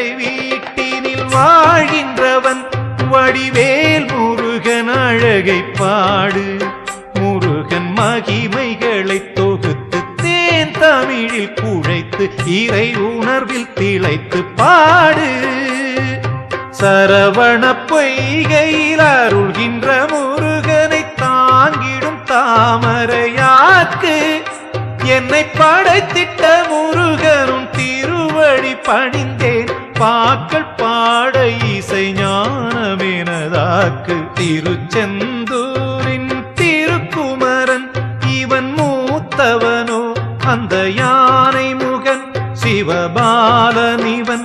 தந்தை வீட்டினில் வாழ்கின்றவன் வடிவேல் முருகன் அழகை பாடு. முருகன் மகிமைகளை தொகுத்து தேன் தமிழில் குழைத்து இறை உணர்வில் திளைத்து பாடு. சரவண பொய்கையில் அருள்கின்ற முருகனை தாங்கிடும் தாமரையாக்கு. என்னை படைத்திட்ட முருகனும் திருவடி பணிந்தேன் பாக்கள் பாட இசை ஞானமெனதாக்கு. திருச்செந்தூரின் திருக்குமரன் இவன் மூத்தவனோ அந்த யானை முகன் சிவபாலன் இவன்